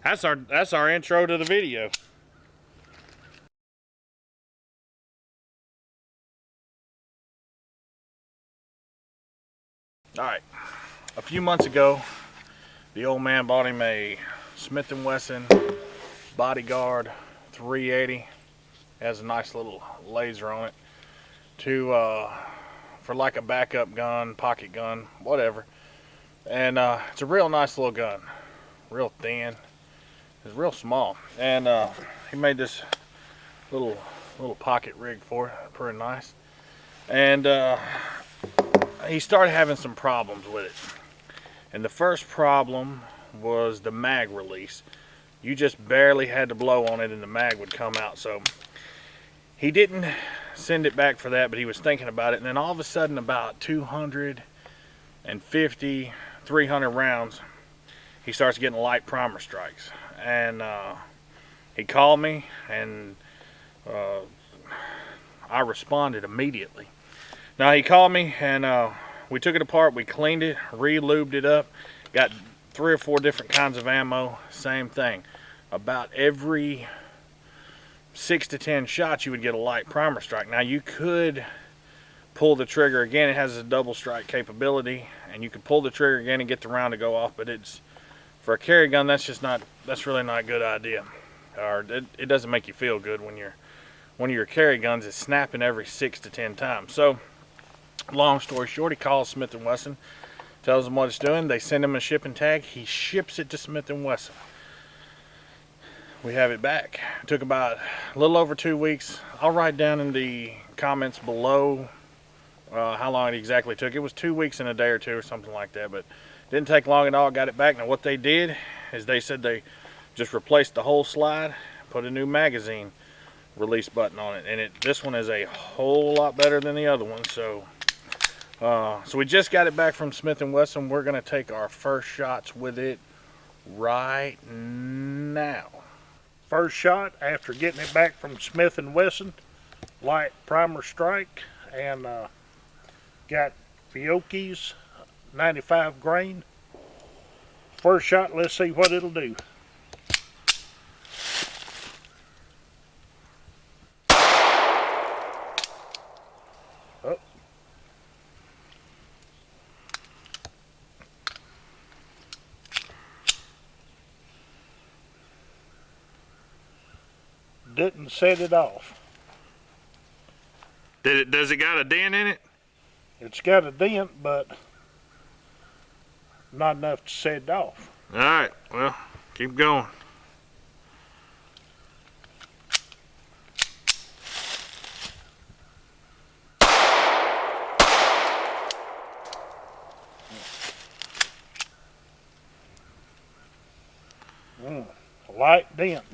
That's our intro to the video. All right, a few months ago, the old man bought him a Smith Wesson Bodyguard 380. It has a nice little laser on it for like a backup gun, pocket gun, whatever. And it's a real nice little gun, real thin. It's real small, and he made this little pocket rig for it, pretty nice. And he started having some problems with it. And the first problem was the mag release. You just barely had to blow on it and the mag would come out. So he didn't send it back for that, but he was thinking about it. And then all of a sudden, about 250, 300 rounds, he starts getting light primer strikes. And he called me, and I responded immediately. Now, he called me, and we took it apart, we cleaned it, re-lubed it up, got 3 or 4 different kinds of ammo, same thing. About every 6 to 10 shots, you would get a light primer strike. Now, you could pull the trigger again. It has a double strike capability, and you could pull the trigger again and get the round to go off, but it's, for a carry gun, that's really not a good idea. Or it doesn't make you feel good when one of your carry guns is snapping every 6 to 10 times. So, long story short, he calls Smith & Wesson, tells them what it's doing. They send him a shipping tag. He ships it to Smith & Wesson. We have it back. It took about a little over 2 weeks. I'll write down in the comments below how long it exactly took. It was 2 weeks and a day or two or something like that, but didn't take long at all. Got it back. Now what they did is they said they just replaced the whole slide, put a new magazine release button on it, and this one is a whole lot better than the other one. So we just got it back from Smith & Wesson. We're going to take our first shots with it right now. First shot after getting it back from Smith & Wesson, light primer strike, and got Fiocchi's 95 grain. First shot, let's see what it'll do. Oh. Didn't set it off. Does it got a dent in it? It's got a dent, but not enough to set it off. All right, well, keep going. Light dent.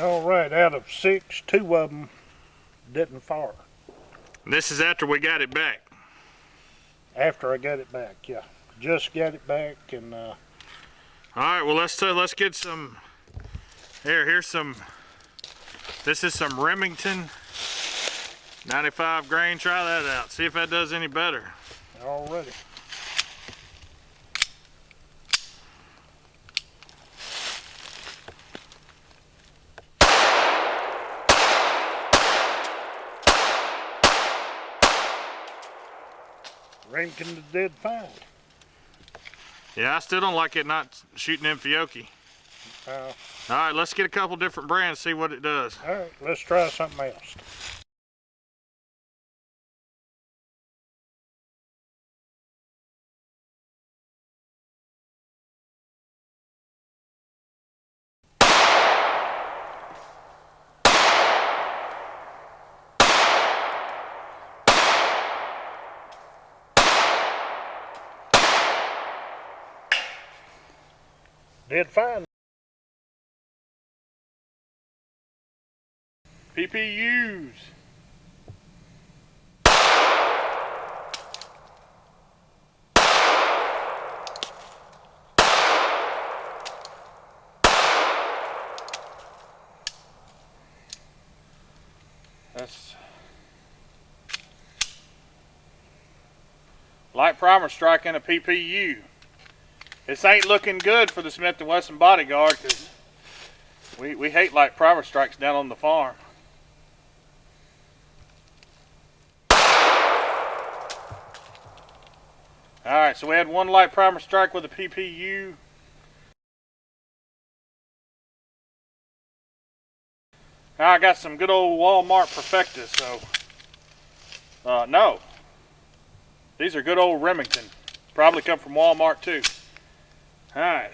All right, out of 6, 2 of them didn't fire. This is after we got it back. After I got it back, yeah. Just got it back, and all right, well, let's get some. Here's some. This is some Remington 95 grain. Try that out. See if that does any better. already. Remington did fine. Yeah, I still don't like it not shooting in Fiocchi. All right, let's get a couple different brands, see what it does. All right, let's try something else. Did fine. PPUs. Light primer strike and a PPU. This ain't looking good for the Smith Wesson Bodyguard because we hate light primer strikes down on the farm. Alright, so we had one light primer strike with a PPU. Now I got some good old Walmart Perfectas, so no. These are good old Remington. Probably come from Walmart too. Alright.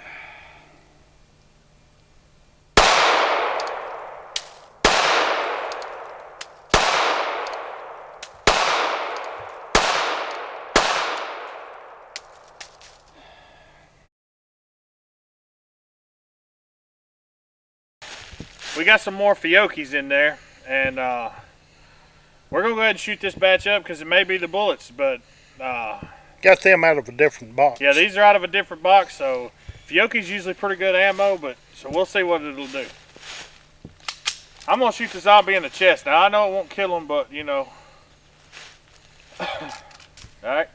We got some more Fiocchis in there, and we're gonna go ahead and shoot this batch up because it may be the bullets, but Got them out of a different box. yeah, these are out of a different box. So Fiocchi's usually pretty good ammo, but so we'll see what it'll do. I'm gonna shoot the zombie in the chest. Now I know it won't kill him, but you know. All right.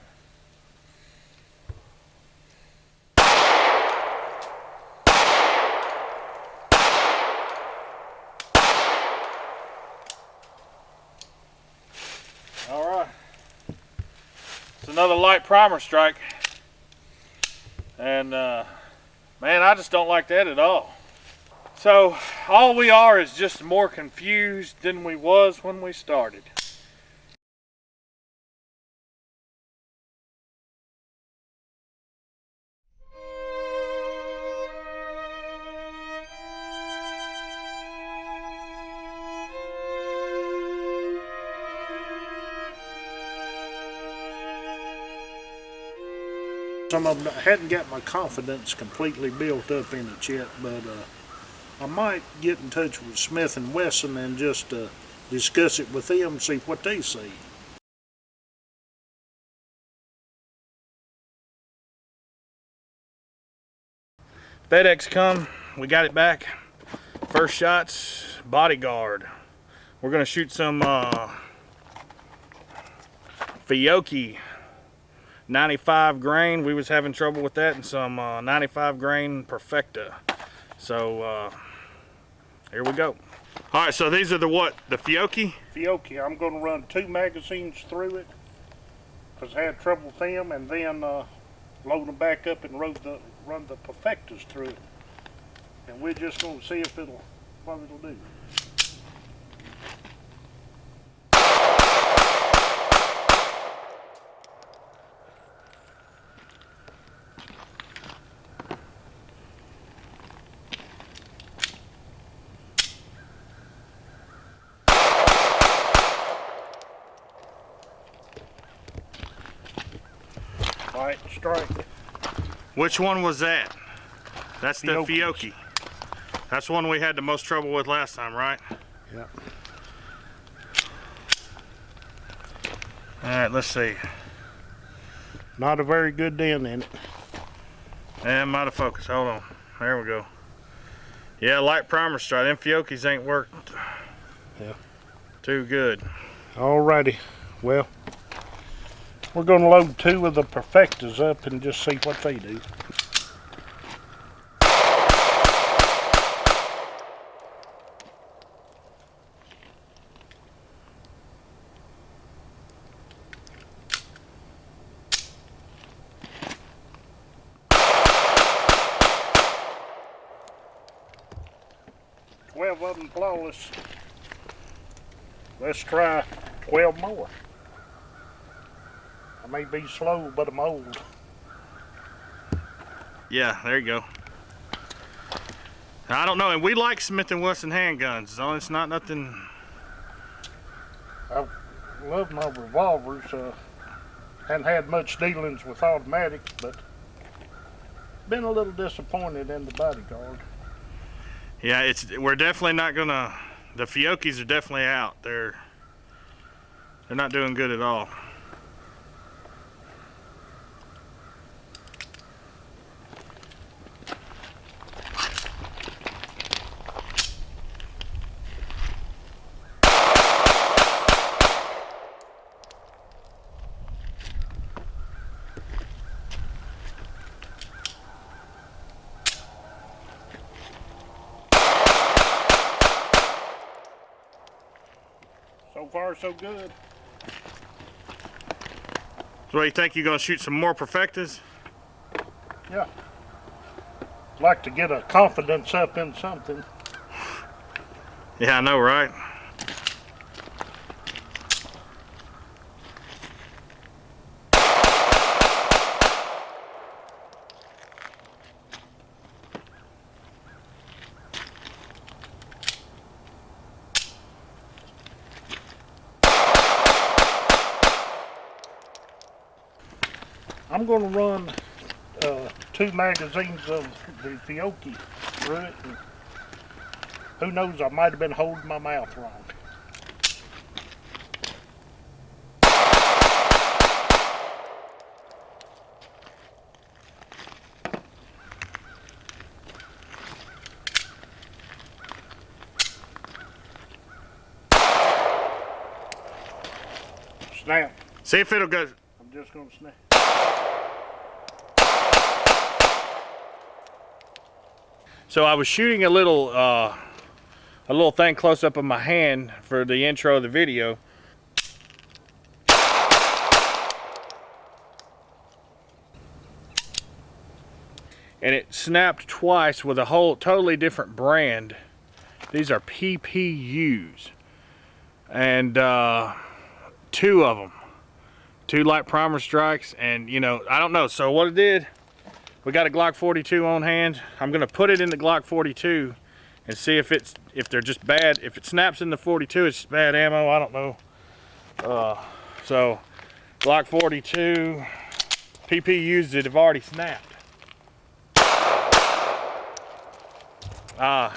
All right. It's another light primer strike. And man, I just don't like that at all. So all we are is just more confused than we was when we started. Some of them hadn't got my confidence completely built up in it yet, but I might get in touch with Smith and Wesson and just discuss it with them, see what they see. FedEx come, we got it back. First shots, Bodyguard. We're gonna shoot some Fiocchi 95 grain. We was having trouble with that, and some 95 grain Perfecta. So here we go. All right, so these are the what? The Fiocchi? Fiocchi, I'm going to run 2 magazines through it because I had trouble with them, and then load them back up and run the Perfectas through it. And we're just going to see if what it'll do. Light strike. Which one was that? That's the Fiocchis. Fiocchi. That's the one we had the most trouble with last time, right? Yeah. All right, let's see. Not a very good dent in it. And I'm out of focus. Hold on. There we go. Yeah, light primer strike. Them Fiocchis ain't worked too good. Alrighty. Well, we're going to load 2 of the Perfectas up and just see what they do. Twelve of them flawless. Let's try 12 more. I may be slow, but I'm old. Yeah, there you go. I don't know, and we like Smith & Wesson handguns, so it's not nothing. I love my revolvers. Hadn't had much dealings with automatics, but been a little disappointed in the Bodyguard. Yeah, we're definitely not gonna. The Fiocchis are definitely out. They're not doing good at all. far, so good. So you think you're gonna shoot some more perfectas? Yeah. Like to get a confidence up in something. Yeah, I know, right? I'm going to run 2 magazines of the Fiocchi through it. And who knows, I might have been holding my mouth wrong. Snap. See if it'll go. I'm just going to snap. So I was shooting a little thing close up of my hand for the intro of the video. And it snapped twice with a whole totally different brand. These are PPUs. And 2 of them. 2 light primer strikes, and you know, I don't know. So what it did, we got a Glock 42 on hand. I'm gonna put it in the Glock 42 and see if they're just bad. If it snaps in the 42, it's bad ammo. I don't know. So Glock 42 PPUs that have already snapped.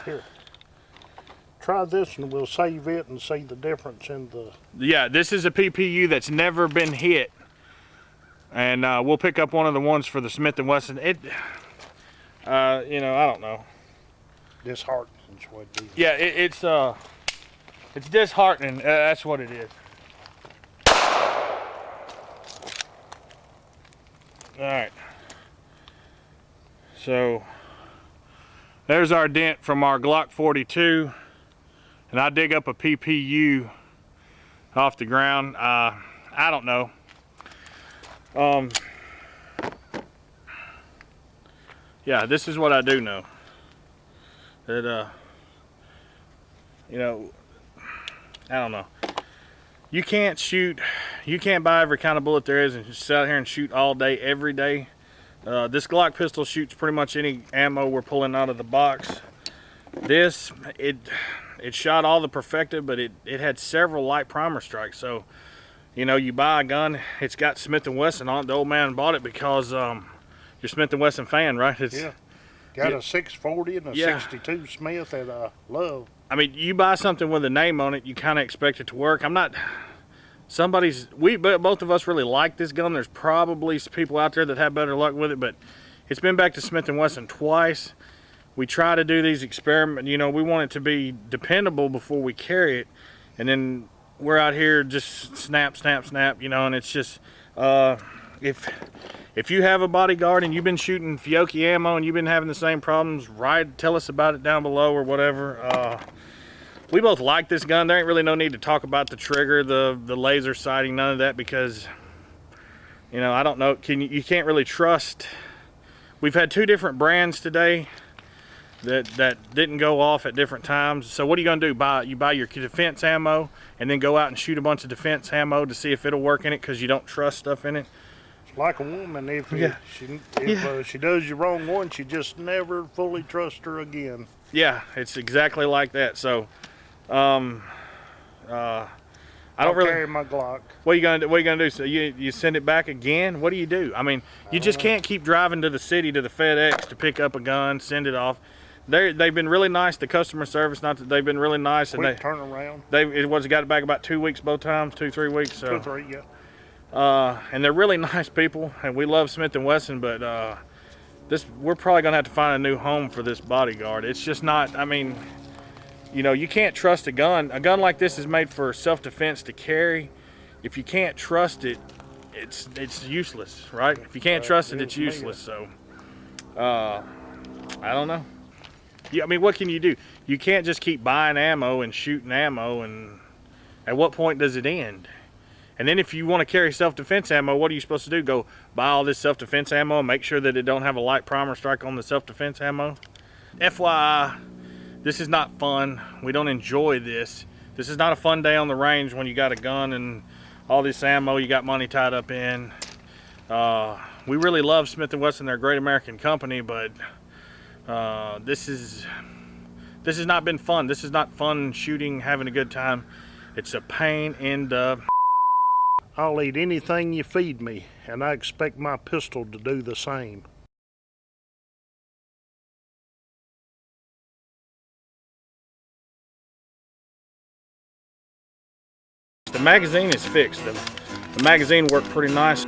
Here. Try this and we'll save it and see the difference in the... Yeah, this is a PPU that's never been hit. And we'll pick up one of the ones for the Smith Wesson. It, you know, I don't know. Disheartening is what it is. Yeah, it's disheartening. That's what it is. All right. So there's our dent from our Glock 42, and I dig up a PPU off the ground. I don't know. Yeah, this is what I do know. That you know, I don't know. You can't buy every kind of bullet there is and just sit out here and shoot all day, every day. This Glock pistol shoots pretty much any ammo we're pulling out of the box. This, it shot all the perfecta, but it had several light primer strikes. So, you know, you buy a gun, it's got Smith & Wesson on it. The old man bought it because you're a Smith & Wesson fan, right? Yeah. Got a 640 and a 62 Smith that I love. I mean, you buy something with a name on it, you kind of expect it to work. I'm not... both of us really like this gun. There's probably people out there that have better luck with it, but it's been back to Smith & Wesson twice. We try to do these experiments, you know, we want it to be dependable before we carry it, and then we're out here just snap, snap, snap, you know, and it's just, if you have a Bodyguard and you've been shooting Fiocchi ammo and you've been having the same problems, tell us about it down below or whatever. We both like this gun. There ain't really no need to talk about the trigger, the laser sighting, none of that, because, you know, I don't know, you can't really trust. We've had 2 different brands today that didn't go off at different times. So what are you gonna do? You buy your defense ammo and then go out and shoot a bunch of defense ammo to see if it'll work in it because you don't trust stuff in it? It's like a woman. If she does you wrong once, you just never fully trust her again. Yeah, it's exactly like that. So I don't really carry my Glock. What are you gonna do? So you send it back again? What do you do? I mean, you just can't keep driving to the city to the FedEx to pick up a gun, send it off. They've been really nice. The customer service, not that they've been really nice, and Quick turnaround. It got it back about 2 weeks both times, 2-3 weeks. So 2 or 3, yeah. And they're really nice people, and we love Smith & Wesson, but we're probably gonna have to find a new home for this Bodyguard. It's just not. I mean, you know, you can't trust a gun. A gun like this is made for self-defense to carry. If you can't trust it, it's useless, right? If you can't trust it, it's useless. So, I don't know. Yeah, I mean, what can you do? You can't just keep buying ammo and shooting ammo, and At what point does it end? And then if you want to carry self-defense ammo, what are you supposed to do? Go buy all this self-defense ammo and make sure that it don't have a light primer strike on the self-defense ammo? FYI, this is not fun. We don't enjoy this. This is not a fun day on the range when you got a gun and all this ammo you got money tied up in. We really love Smith & Wesson. They're a great American company, but this has not been fun. This is not fun shooting, having a good time. It's a pain in the... I'll eat anything you feed me, and I expect my pistol to do the same. The magazine is fixed. The magazine worked pretty nice.